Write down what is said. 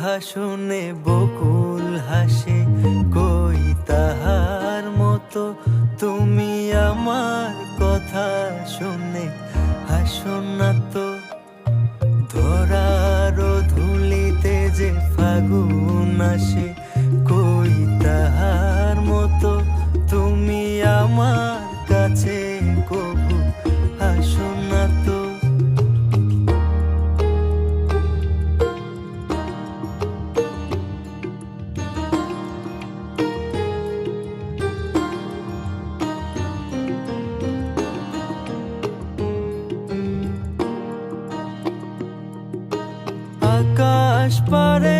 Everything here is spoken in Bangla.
কথা শুনে বকুল হাসে, কই তাহার মতো তুমি আমার কথা শুনে হাসো না তো। ধরার ধুলিতে যে ফাগুন আসে, কই তাহার মতো তুমি আমার কাছে কবু হাসো না তো। আকাশ পারে